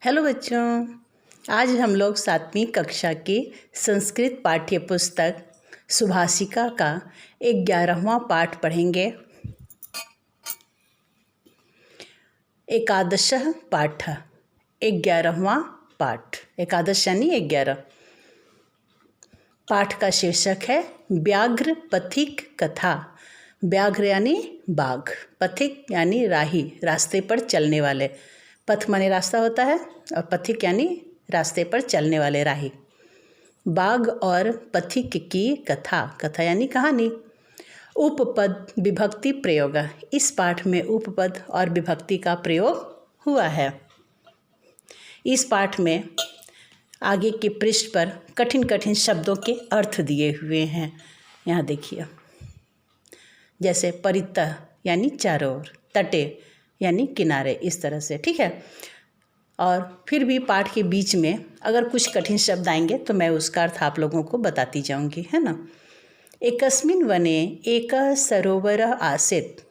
Hello बच्चों, आज हम लोग 7वीं कक्षा की संस्कृत पाठ्य पुस्तक सुभाषिका का 11वां पाठ पढ़ेंगे। एकादशः पाठ, 11वां पाठ। एकादश यानी 11। पाठ का शीर्षक है व्याघ्र पथिक कथा। व्याघ्र यानी बाघ, पथिक यानी राही, रास्ते पर चलने वाले। पथ माने रास्ता होता है और पथिक यानी रास्ते पर चलने वाले राही। बाघ और पथिक की कथा, कथा यानी कहानी। उपपद विभक्ति प्रयोग। इस पाठ में उपपद और विभक्ति का प्रयोग हुआ है। इस पाठ में आगे के पृष्ठ पर कठिन कठिन शब्दों के अर्थ दिए हुए हैं। यहाँ देखिए, जैसे परितः यानी चारों ओर, तटे यानी किनारे, इस तरह से, ठीक है। और फिर भी पाठ के बीच में अगर कुछ कठिन शब्द आएंगे तो मैं उसका अर्थ आप लोगों को बताती जाऊंगी, है ना। एकस्मिन् वने एक सरोवर आसीत्।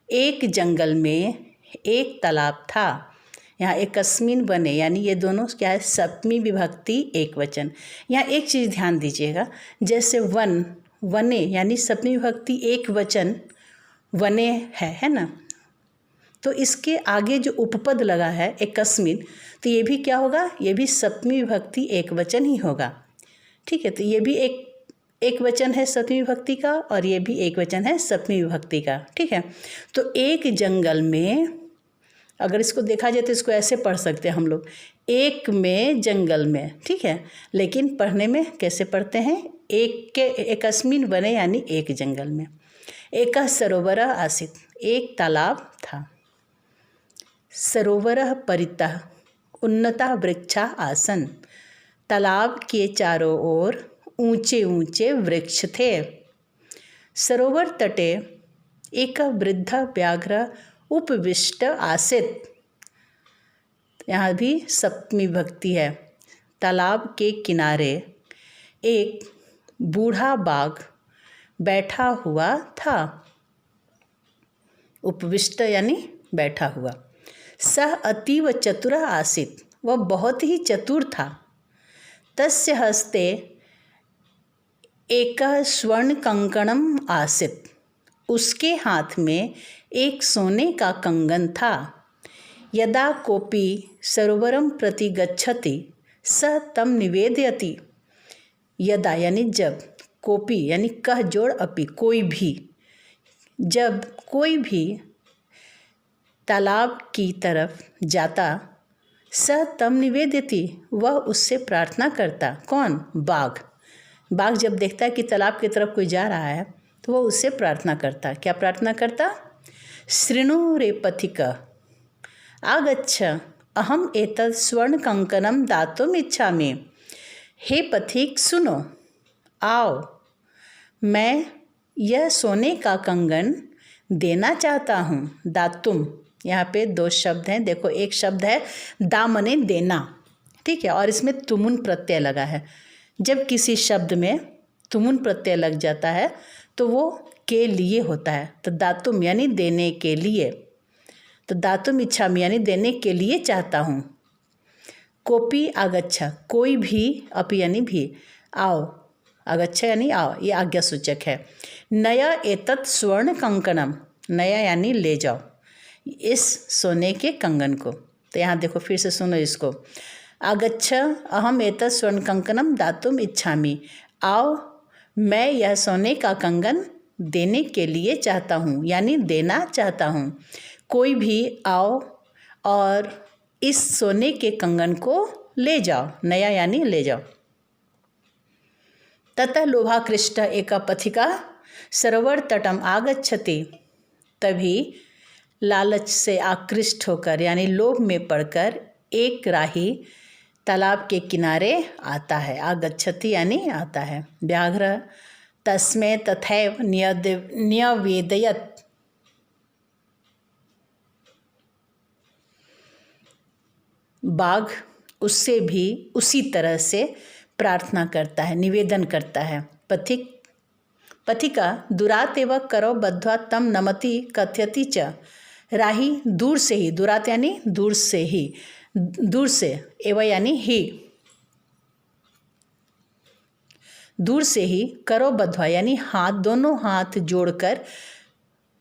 एक जंगल में एक तालाब था। यहाँ एकस्मिन् वने यानी ये दोनों क्या है, सप्तमी विभक्ति एक वचन। यहाँ एक चीज़ ध्यान दीजिएगा, जैसे वन, वने यानी सप्तमी विभक्ति एक वचन वने है ना। तो इसके आगे जो उपपद लगा है एकस्मिन्, तो ये भी क्या होगा, ये भी सप्तमी विभक्ति एक वचन ही होगा, ठीक है। तो ये भी एक वचन है सप्तमी विभक्ति का और ये भी एक वचन है सप्तमी विभक्ति का, ठीक है। तो एक जंगल में, अगर इसको देखा जाए तो इसको ऐसे पढ़ सकते हैं हम लोग, एक में जंगल में, ठीक है। लेकिन पढ़ने में कैसे पढ़ते हैं, एक के एकस्मिन् वने यानी एक जंगल में। एक सरोवर आसीत्, एक तालाब था। सरोवर परितः उन्नता वृक्षा आसन। तालाब के चारों ओर ऊंचे ऊंचे वृक्ष थे। सरोवर तटे एक वृद्ध व्याघ्र उपविष्ट आसीत्। यहाँ भी सप्तमी विभक्ति है। तालाब के किनारे एक बूढ़ा बाघ बैठा हुआ था। उपविष्ट यानी बैठा हुआ। सः अतीव चतुरः आसीत्, वह बहुत ही चतुर था। तस्य हस्ते एकः स्वर्णकङ्कणम् आसीत्, उसके हाथ में एक सोने का कंगन था। यदा कोऽपि सरोवरं प्रति गच्छति सः तं निवेदयति। यदा यानी जब, कोऽपि यानी कह जोड़ अपि, कोई भी, जब कोई भी तालाब की तरफ जाता, स तम निवेदिति, वह उससे प्रार्थना करता। कौन, बाघ। बाघ जब देखता है कि तालाब की तरफ कोई जा रहा है तो वह उससे प्रार्थना करता। क्या प्रार्थना करता, शृणु रे पथिक आगच्छ अहम एतत् स्वर्ण कंकणम दातुम इच्छामि। हे पथिक सुनो, आओ, मैं यह सोने का कंगन देना चाहता हूँ। दातुम, यहाँ पे दो शब्द हैं, देखो, एक शब्द है दामने देना, ठीक है, और इसमें तुमुन प्रत्यय लगा है। जब किसी शब्द में तुमुन प्रत्यय लग जाता है तो वो के लिए होता है। तो दातुम यानी देने के लिए, तो दातुम इच्छामि यानी देने के लिए चाहता हूँ। कोपी आगच्छा, कोई भी, अपि यानी भी, आओ, आगच्छा यानी आओ, ये आज्ञा सूचक है। नया एतत् स्वर्ण कंकणम, नया यानी ले जाओ इस सोने के कंगन को। तो यहाँ देखो, फिर से सुनो इसको, आगच्छ अहम एतत् स्वर्ण कंकणम दातुम इच्छामि, आओ, मैं यह सोने का कंगन देने के लिए चाहता हूँ, यानी देना चाहता हूँ। कोई भी आओ और इस सोने के कंगन को ले जाओ, नया यानी ले जाओ। ततः लोभाकृष्ट एक पथिका सरोवर तटम आगच्छति, तभी लालच से आकृष्ट होकर यानी लोभ में पड़कर एक राही तालाब के किनारे आता है। आगच्छति यानी आता है। व्याघ्र तस्मै तथैव न्यवेदयत्, बाघ उससे भी उसी तरह से प्रार्थना करता है, निवेदन करता है। पथिका दुरात एव करौ बद्ध्वा तम नमति कथयति च। राही दूर से ही, दुरात यानी दूर से ही, दूर से, एवं यानी ही, दूर से ही, करो बद्ध्वा यानी हाथ, दोनों हाथ जोड़कर,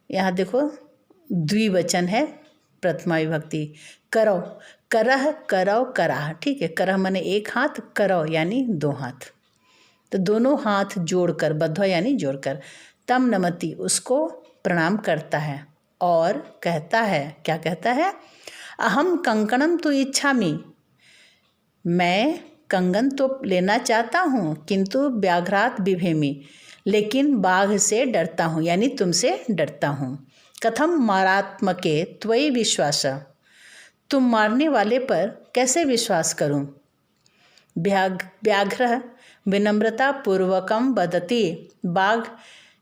यहाँ देखो द्विवचन है, प्रथमा विभक्ति, करो, करह, करौ, कराह, ठीक है। करह माने एक हाथ, करौ यानी दो हाथ, तो दोनों हाथ जोड़कर, बद्ध्वा यानी जोड़कर, तम नमति उसको प्रणाम करता है और कहता है, क्या कहता है, अहम कंकणम तु इच्छामि, मैं कंगन तो लेना चाहता हूँ, किंतु व्याघ्रात बिभेमि, लेकिन बाघ से डरता हूँ, यानी तुमसे डरता हूँ। कथम मारात्मके त्वयि विश्वास, तुम मारने वाले पर कैसे विश्वास करूँ। व्याघ्र विनम्रता पूर्वकम वदति, बाघ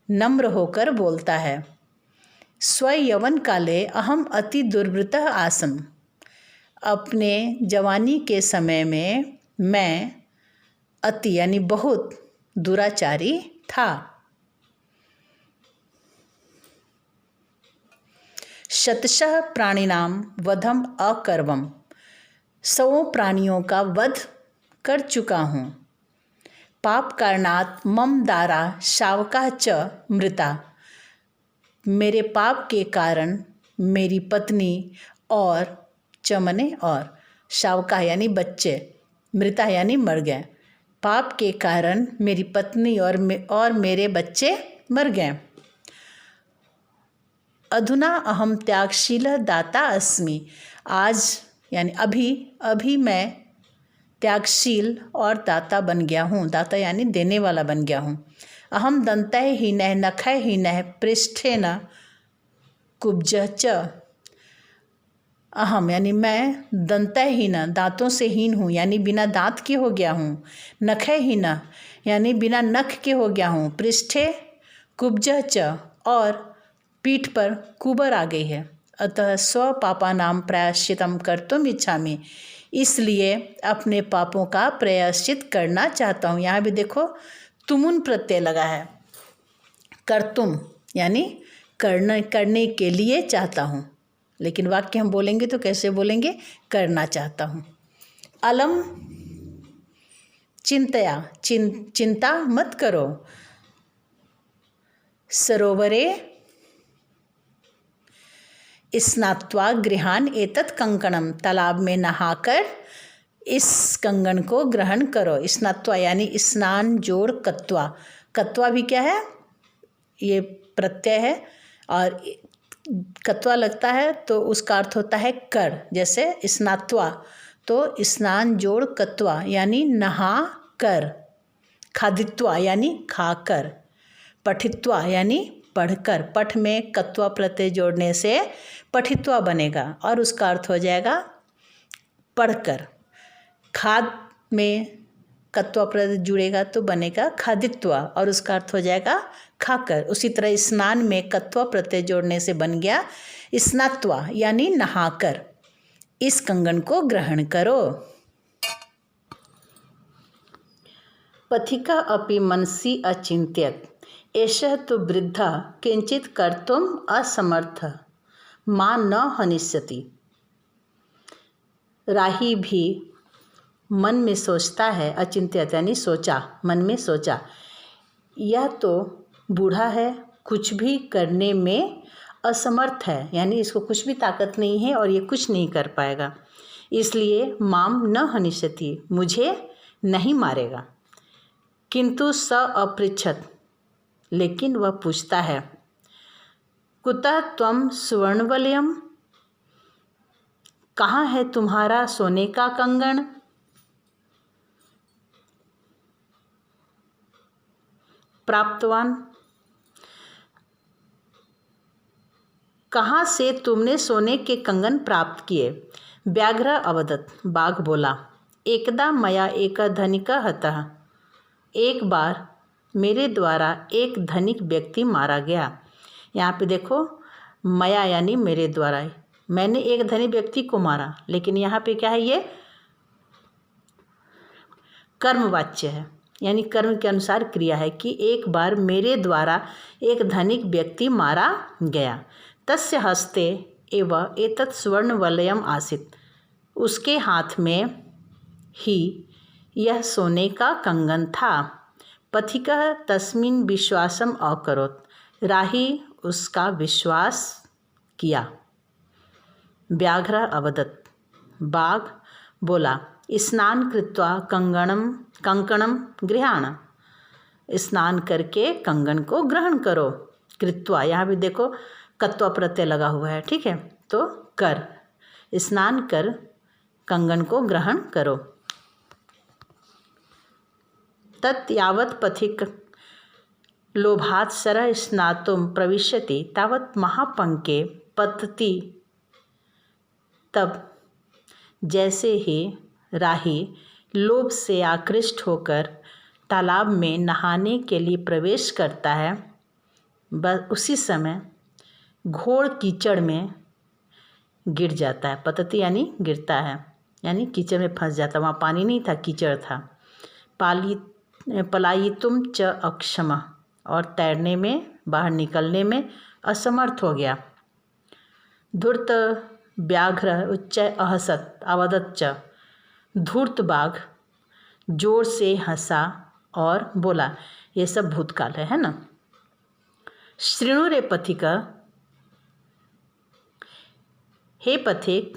नम्र होकर बोलता है। स्वयौवन काले अहम अति दुर्वृतः आसम, अपने जवानी के समय में मैं अति यानी बहुत दुराचारी था। शतशः प्राणिनाम वधम अकर्वम, 100 प्राणियों का वध कर चुका हूँ। पाप कारणात् मम दारा शावका च मृता, मेरे पाप के कारण मेरी पत्नी और चमने और शावका यानी बच्चे, मृता यानी मर गए, पाप के कारण मेरी पत्नी और मेरे बच्चे मर गए। अधुना अहम त्यागशील दाता अस्मि, आज यानी अभी मैं त्यागशील और दाता बन गया हूँ, दाता यानी देने वाला बन गया हूँ। अहम दन्तहीनः नखहीनः पृष्ठेन कुब्जः च, अहम यानी मैं दंतहीन, दांतों से हीन हूँ, यानी बिना दांत के हो गया हूँ। नखहीन यानी बिना नख के हो गया हूँ। पृष्ठे कुब्जः च, और पीठ पर कुबर आ गई है। अतः स्व पापा नाम प्रायश्चितम कर्तुम इच्छामि, इसलिए अपने पापों का प्रायश्चित करना चाहता हूँ। यहाँ भी देखो तुमुन प्रत्यय लगा है। कर्तुम यानी करने के लिए चाहता हूँ, लेकिन वाक्य हम बोलेंगे तो कैसे बोलेंगे, करना चाहता हूँ। अलम चिंतया, चिंता मत करो। सरोवरे स्नात्वा गृहान एतत् कंकणम, तालाब में नहाकर इस कंगन को ग्रहण करो। स्नात्वा यानी स्नान जोड़ कत्वा, कत्वा भी क्या है, ये प्रत्यय है और कत्वा लगता है तो उसका अर्थ होता है कर, जैसे स्नात्वा तो स्नान जोड़ कत्वा यानी नहा कर, खादित्वा यानी खाकर, पठित्वा यानी पढ़कर, पठ में कत्वा प्रत्यय जोड़ने से पठित्वा बनेगा और उसका अर्थ हो जाएगा पढ़कर। खाद में कत्वा प्रत्यय जुड़ेगा तो बनेगा खादित्वा और उसका अर्थ हो जाएगा खाकर। उसी तरह स्नान में कत्वा प्रत्यय जोड़ने से बन गया स्नात्वा यानी नहाकर। इस कंगन को ग्रहण करो। पथिका अपि मनसि अचिंत्यत, एषः तु वृद्धा किंचित कर्तुम असमर्थ, मां न हनिष्यति। राही भी मन में सोचता है, अचिंत्यत यानी सोचा, मन में सोचा, यह तो बूढ़ा है, कुछ भी करने में असमर्थ है, यानी इसको कुछ भी ताकत नहीं है और ये कुछ नहीं कर पाएगा, इसलिए माम न हनिष्यति, मुझे नहीं मारेगा। किंतु स अपृच्छत, लेकिन वह पूछता है, कुतः त्वं सुवर्णवलयम, कहाँ है तुम्हारा सोने का कंगन। प्राप्तवान, कहाँ से तुमने सोने के कंगन प्राप्त किए। व्याघ्र अवदत्, बाघ बोला, एकदा मया एक धनिका हतः, एक बार मेरे द्वारा एक धनिक व्यक्ति मारा गया। यहाँ पे देखो मया यानी मेरे द्वारा, मैंने एक धनिक व्यक्ति को मारा, लेकिन यहाँ पे क्या है, ये कर्मवाच्य है, यानी कर्म के अनुसार क्रिया है कि एक बार मेरे द्वारा एक धनिक व्यक्ति मारा गया। तस्य हस्ते एव एतत् सुवर्णवलयम आसीत्, उसके हाथ में ही यह सोने का कंगन था। पथिकः तस्मिन् विश्वासम अकरोत्, राही उसका विश्वास किया। व्याघ्रः अवदत्, बाघ बोला, स्नान कृत्वा कंकणम गृहाण, स्नान करके कंगन को ग्रहण करो। कृत्वा, यहाँ भी देखो कत्वा प्रत्यय लगा हुआ है, ठीक है, तो कर, स्नान कर कंगन को ग्रहण करो। तत् यावत् पथिक लोभात् सरः स्नातुं प्रविशति तावत् महापंके पतति। तब जैसे ही राही लोभ से आकृष्ट होकर तालाब में नहाने के लिए प्रवेश करता है, बस उसी समय घोर कीचड़ में गिर जाता है। पतति यानी गिरता है, यानी कीचड़ में फंस जाता है। वहाँ पानी नहीं था, कीचड़ था। पलायितुम च अक्षम, और तैरने में, बाहर निकलने में असमर्थ हो गया। धूर्त व्याघ्र उच्च अहसत अवदत् च, धूर्त बाघ जोर से हंसा और बोला, ये सब भूतकाल है ना। शृणु रे पथिक, हे पथिक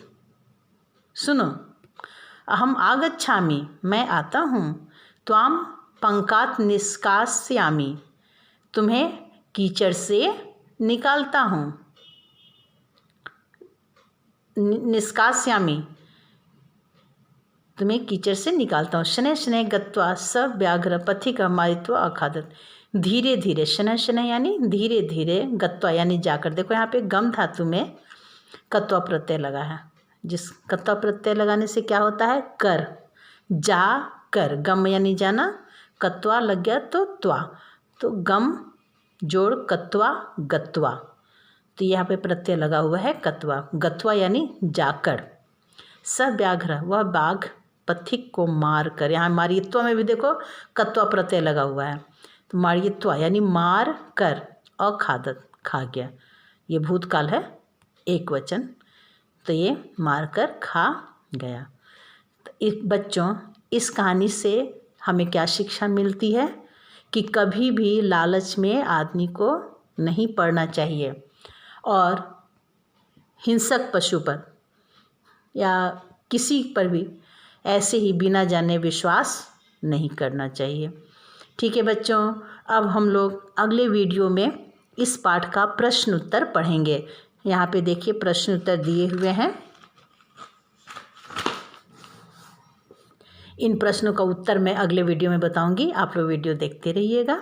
सुनो, अहम आगच्छामि, मैं आता हूँ, त्वाम पंकात निष्कासयामि, तुम्हें कीचड़ से निकालता हूँ। निष्कासयामि, तुम्हें कीचड़ से निकालता हूँ। शनैः शनैः गत्वा स व्याघ्र पथिक मारित्वा अखादत्, धीरे धीरे, शनैः शनैः यानी धीरे धीरे, गत्वा यानी जाकर। देखो यहाँ पे गम धातु में कत्वा प्रत्यय लगा है। जिस कत्वा प्रत्यय लगाने से क्या होता है, कर, जा कर, गम यानी जाना, कत्वा लग गया तो त्वा, तो गम जोड़ कत्वा गत्वा, तो यहाँ पे प्रत्यय लगा हुआ है कत्वा। गत्वा यानी जाकर। स व्याघ्र, वह बाघ पथिक को मार कर, यहाँ मारित्वा में भी देखो कत्वा प्रत्यय लगा हुआ है, तो मारित्वा यानी मार कर, अखादत खा गया। ये भूतकाल है, एक वचन, तो ये मार कर खा गया। तो बच्चों, इस कहानी से हमें क्या शिक्षा मिलती है कि कभी भी लालच में आदमी को नहीं पड़ना चाहिए और हिंसक पशु पर या किसी पर भी ऐसे ही बिना जाने विश्वास नहीं करना चाहिए। ठीक है बच्चों, अब हम लोग अगले वीडियो में इस पाठ का प्रश्न उत्तर पढ़ेंगे। यहाँ पे देखिए प्रश्न उत्तर दिए हुए हैं। इन प्रश्नों का उत्तर मैं अगले वीडियो में बताऊंगी। आप लोग वीडियो देखते रहिएगा।